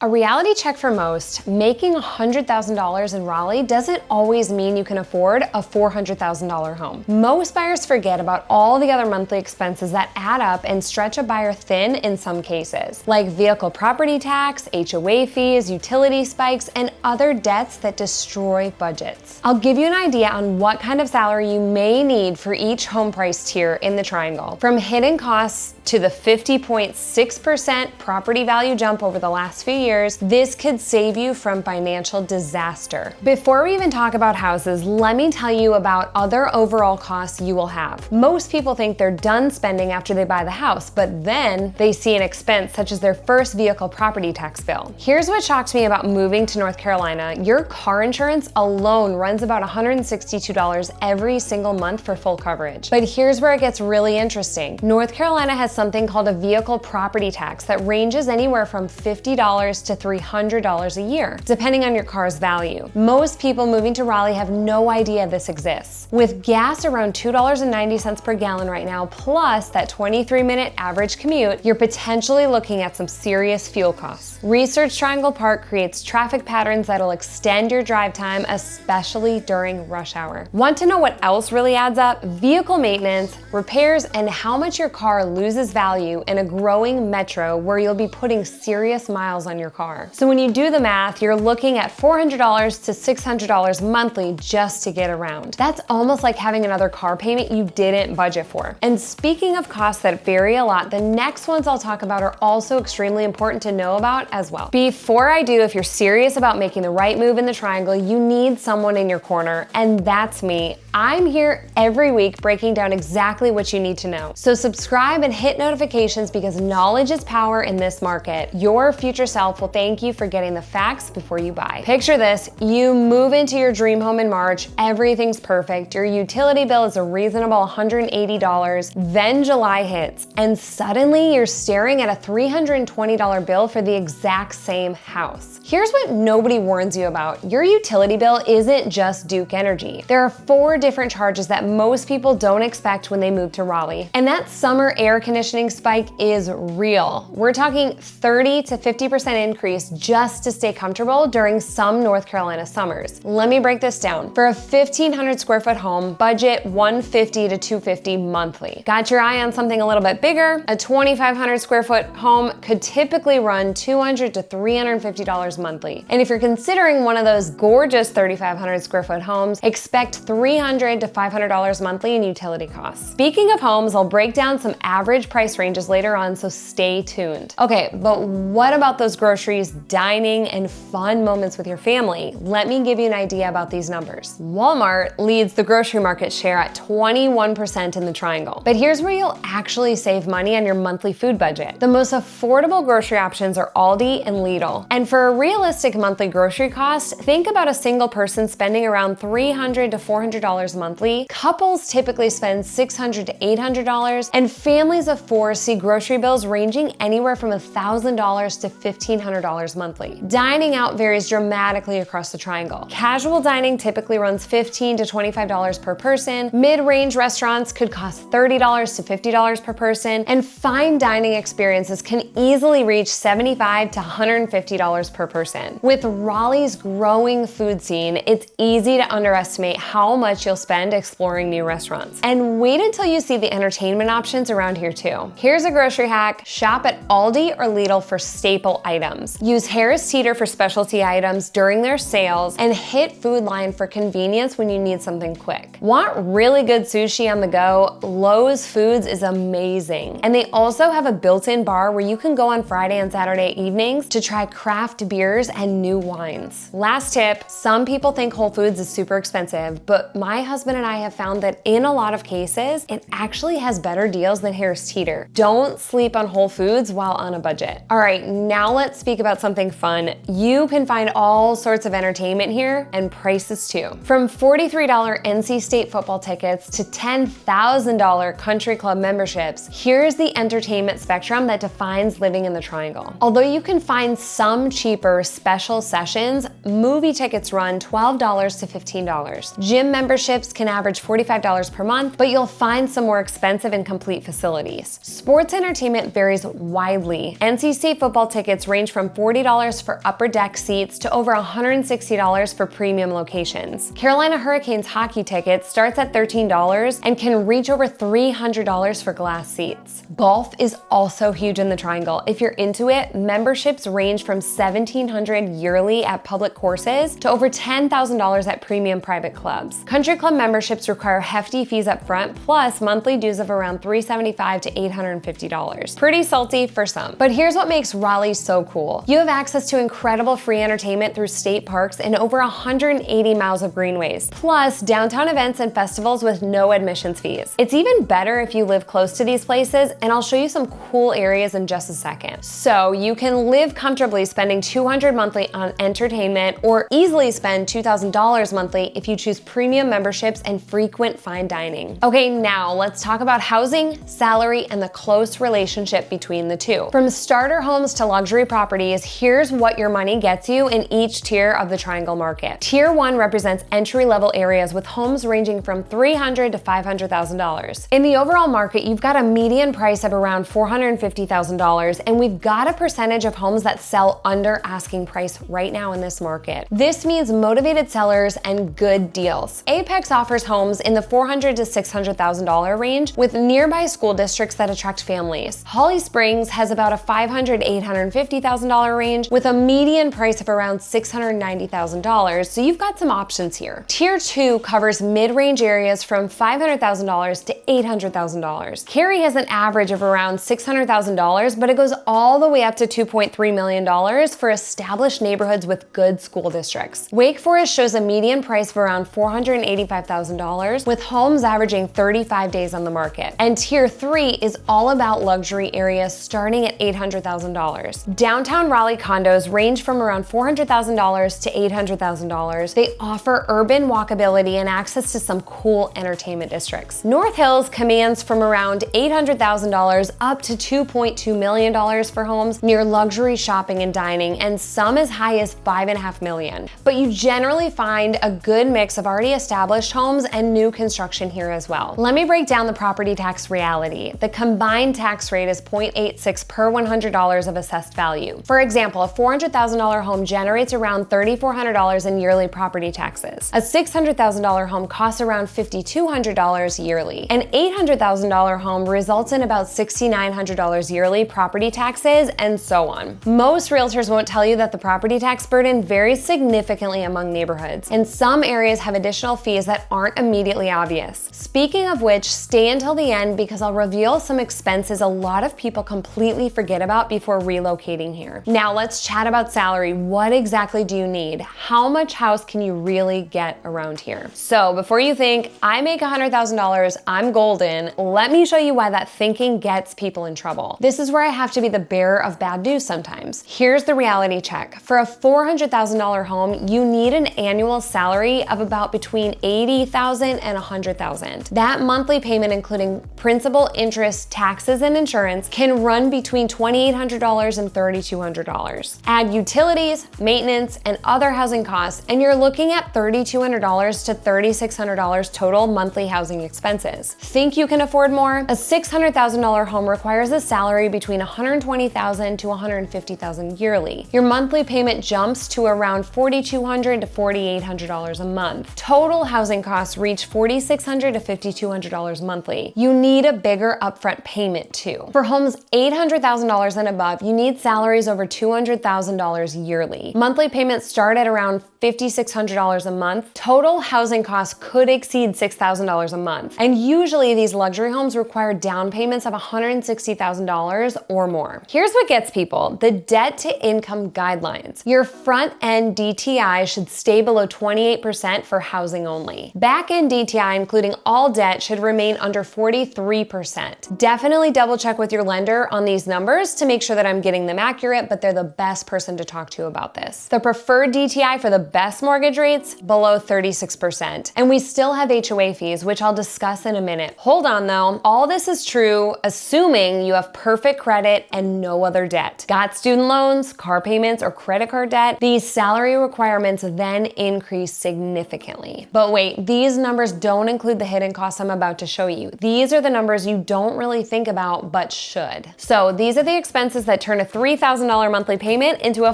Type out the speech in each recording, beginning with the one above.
A reality check for most, making $100,000 in Raleigh doesn't always mean you can afford a $400,000 home. Most buyers forget about all the other monthly expenses that add up and stretch a buyer thin in some cases, like vehicle property tax, HOA fees, utility spikes, and other debts that destroy budgets. I'll give you an idea on what kind of salary you may need for each home price tier in the triangle. From hidden costs to the 50.6% property value jump over the last few years, this could save you from financial disaster. Before we even talk about houses, let me tell you about other overall costs you will have. Most people think they're done spending after they buy the house, but then they see an expense such as their first vehicle property tax bill. Here's what shocked me about moving to North Carolina. Your car insurance alone runs about $162 every single month for full coverage. But here's where it gets really interesting. North Carolina has something called a vehicle property tax that ranges anywhere from $50 to $300 a year, depending on your car's value. Most people moving to Raleigh have no idea this exists. With gas around $2.90 per gallon right now, plus that 23-minute average commute, you're potentially looking at some serious fuel costs. Research Triangle Park creates traffic patterns that'll extend your drive time, especially during rush hour. Want to know what else really adds up? Vehicle maintenance, repairs, and how much your car loses value in a growing metro where you'll be putting serious miles on your car. So when you do the math, you're looking at $400 to $600 monthly just to get around. That's almost like having another car payment you didn't budget for. And speaking of costs that vary a lot, the next ones I'll talk about are also extremely important to know about as well. Before I do, if you're serious about making the right move in the triangle, you need someone in your corner, and that's me. I'm here every week breaking down exactly what you need to know. So subscribe and hit notifications because knowledge is power in this market. Your future self will thank you for getting the facts before you buy. Picture this, you move into your dream home in March, everything's perfect, your utility bill is a reasonable $180, then July hits, and suddenly you're staring at a $320 bill for the exact same house. Here's what nobody warns you about. Your utility bill isn't just Duke Energy. There are 4 different charges that most people don't expect when they move to Raleigh. And that summer air conditioning spike is real. We're talking 30 to 50% increase just to stay comfortable during some North Carolina summers. Let me break this down. For a 1,500 square foot home, budget $150 to $250 monthly. Got your eye on something a little bit bigger? A 2,500 square foot home could typically run $200 to $350 monthly. And if you're considering one of those gorgeous 3,500 square foot homes, expect $300 to $500 monthly in utility costs. Speaking of homes, I'll break down some average price ranges later on, so stay tuned. Okay, but what about those groceries, dining, and fun moments with your family? Let me give you an idea about these numbers. Walmart leads the grocery market share at 21% in the triangle. But here's where you'll actually save money on your monthly food budget. The most affordable grocery options are Aldi and Lidl. And for a realistic monthly grocery cost, think about a single person spending around $300 to $400 monthly. Couples typically spend $600 to $800, and families of 4 see grocery bills ranging anywhere from $1,000 to $1,500 monthly. Dining out varies dramatically across the triangle. Casual dining typically runs $15 to $25 per person. Mid-range restaurants could cost $30 to $50 per person, and fine dining experiences can easily reach $75 to $150 per person. With Raleigh's growing food scene, it's easy to underestimate how much you'll spend exploring new restaurants. And wait until you see the entertainment options around here too. Here's a grocery hack. Shop at Aldi or Lidl for staple items. Use Harris Teeter for specialty items during their sales, and hit Food Line for convenience when you need something quick. Want really good sushi on the go? Lowe's Foods is amazing. And they also have a built-in bar where you can go on Friday and Saturday evenings to try craft beers and new wines. Last tip, some people think Whole Foods is super expensive, but my husband and I have found that in a lot of cases, it actually has better deals than Harris Teeter. Don't sleep on Whole Foods while on a budget. All right, now let's speak about something fun. You can find all sorts of entertainment here, and prices too. From $43 NC State football tickets to $10,000 country club memberships, here's the entertainment spectrum that defines living in the triangle. Although you can find some cheaper special sessions, movie tickets run $12 to $15. Gym memberships memberships can average $45 per month, but you'll find some more expensive and complete facilities. Sports entertainment varies widely. NC State football tickets range from $40 for upper deck seats to over $160 for premium locations. Carolina Hurricanes hockey tickets starts at $13 and can reach over $300 for glass seats. Golf is also huge in the Triangle. If you're into it, memberships range from $1,700 yearly at public courses to over $10,000 at premium private clubs. Country club memberships require hefty fees up front, plus monthly dues of around $375 to $850. Pretty salty for some. But here's what makes Raleigh so cool. You have access to incredible free entertainment through state parks and over 180 miles of greenways, plus downtown events and festivals with no admissions fees. It's even better if you live close to these places, and I'll show you some cool areas in just a second. So you can live comfortably spending $200 monthly on entertainment, or easily spend $2,000 monthly if you choose premium memberships and frequent fine dining. Okay, now let's talk about housing, salary, and the close relationship between the two. From starter homes to luxury properties, here's what your money gets you in each tier of the Triangle market. Tier 1 represents entry-level areas with homes ranging from $300,000 to $500,000. In the overall market, you've got a median price of around $450,000, and we've got a percentage of homes that sell under asking price right now in this market. This means motivated sellers and good deals. Apex offers homes in the $400,000 to $600,000 range with nearby school districts that attract families. Holly Springs has about a $500,000 to $850,000 range with a median price of around $690,000, so you've got some options here. Tier 2 covers mid-range areas from $500,000 to $800,000. Cary has an average of around $600,000, but it goes all the way up to $2.3 million for established neighborhoods with good school districts. Wake Forest shows a median price of around $485,000 with homes averaging 35 days on the market. And Tier 3 is all about luxury areas starting at $800,000. Downtown Raleigh condos range from around $400,000 to $800,000. They offer urban walkability and access to some cool entertainment districts. North Hills commands from around $800,000 up to $2.2 million for homes near luxury shopping and dining, and some as high as $5.5 million. But you generally find a good mix of already established homes and new construction here as well. Let me break down the property tax reality. The combined tax rate is 0.86 per $100 of assessed value. For example, a $400,000 home generates around $3,400 in yearly property taxes. A $600,000 home costs around $5,200 yearly. An $800,000 home results in about $6,900 yearly property taxes, and so on. Most realtors won't tell you that the property tax burden varies significantly among neighborhoods, and some areas have additional fees that aren't immediately obvious. Speaking of which, stay until the end because I'll reveal some expenses a lot of people completely forget about before relocating here. Now let's chat about salary. What exactly do you need? How much house can you really get around here? So before you think, I make $100,000, I'm golden, let me show you why that thinking gets people in trouble. This is where I have to be the bearer of bad news sometimes. Here's the reality check. For a $400,000 home, you need an annual salary of about between $80,000 and $100,000. That monthly payment, including principal, interest, taxes, and insurance, can run between $2,800 and $3,200. Add utilities, maintenance, and other housing costs, and you're looking at $3,200 to $3,600 total monthly housing expenses. Think you can afford more? A $600,000 home requires a salary between $120,000 to $150,000 yearly. Your monthly payment jumps to around $4,200 to $4,800 a month. Total housing costs reach $4,600 to $5,200 monthly. You need a bigger upfront payment too. For homes $800,000 and above, you need salaries over $200,000 yearly. Monthly payments start at around $5,600 a month. Total housing costs could exceed $6,000 a month. And usually these luxury homes require down payments of $160,000 or more. Here's what gets people: the debt to income guidelines. Your front end DTI should stay below 28% for housing only. Back end DTI, including all debt, should remain under 43%. Definitely double check with your lender on these numbers to make sure that I'm getting them accurate, but they're the best person to talk to about this. The preferred DTI for the best mortgage rates, below 36%. And we still have HOA fees, which I'll discuss in a minute. Hold on though, all this is true assuming you have perfect credit and no other debt. Got student loans, car payments, or credit card debt? These salary requirements then increase significantly. But wait, these numbers don't include the hidden costs I'm about to show you. These are the numbers you don't really think about but should. So these are the expenses that turn a $3,000 monthly payment into a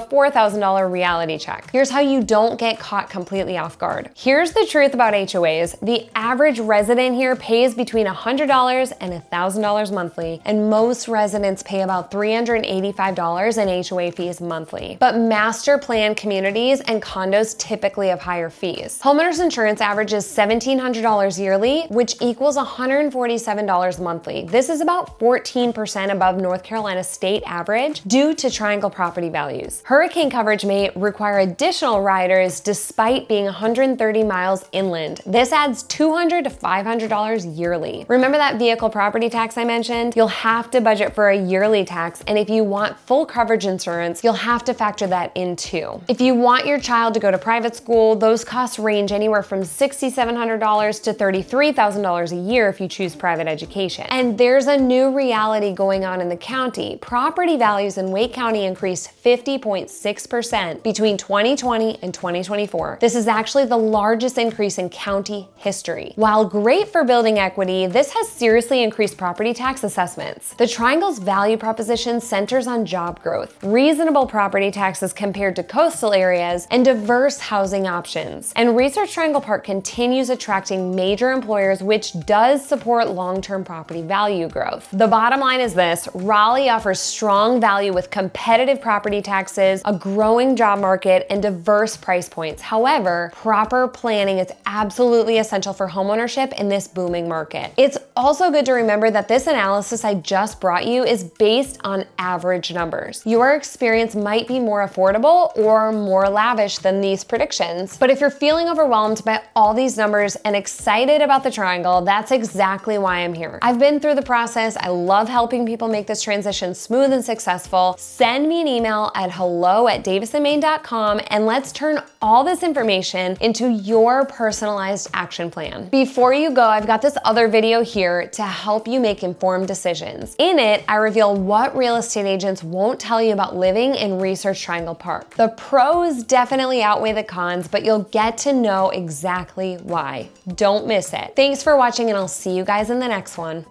$4,000 reality check. Here's how you don't get caught completely off guard. Here's the truth about HOAs. The average resident here pays between $100 and $1,000 monthly, and most residents pay about $385 in HOA fees monthly. But master plan communities and condos typically have higher fees. Homeowners insurance averages $1,700 yearly, which equals $147 monthly. This is about 14% above North Carolina's state average due to triangle property values. Hurricane coverage may require additional riders despite being 130 miles inland. This adds $200 to $500 yearly. Remember that vehicle property tax I mentioned? You'll have to budget for a yearly tax, and if you want full coverage insurance, you'll have to factor that in too. If you want your child to go to private school, those costs range anywhere from $6,700 to $33,000 a year if you choose private education. And there's a new reality going on in the county. Property values in Wake County increased 50.6% between 2020 and 2024. This is actually the largest increase in county history. While great for building equity, this has seriously increased property tax assessments. The Triangle's value proposition centers on job growth, reasonable property taxes compared to coastal areas, and diverse housing options. And Research Triangle Park continues attracting major employers, which does support long-term property value growth. The bottom line is this: Raleigh offers strong value with competitive property taxes, a growing job market, and diverse price points. However, proper planning is absolutely essential for homeownership in this booming market. It's also good to remember that this analysis I just brought you is based on average numbers. Your experience might be more affordable or more lavish than these predictions, but if you're feeling overwhelmed by all these numbers and excited about the Triangle, that's exactly why I'm here. I've been through the process. I love helping people make this transition smooth and successful. Send me an email at hello@davisandmaine.com and let's turn all this information into your personalized action plan. Before you go, I've got this other video here to help you make informed decisions. In it, I reveal what real estate agents won't tell you about living in Research Triangle Park. The pros definitely outweigh the cons, but you'll get to know exactly why. Don't miss it. Thanks for watching, and I'll see you guys in the next one.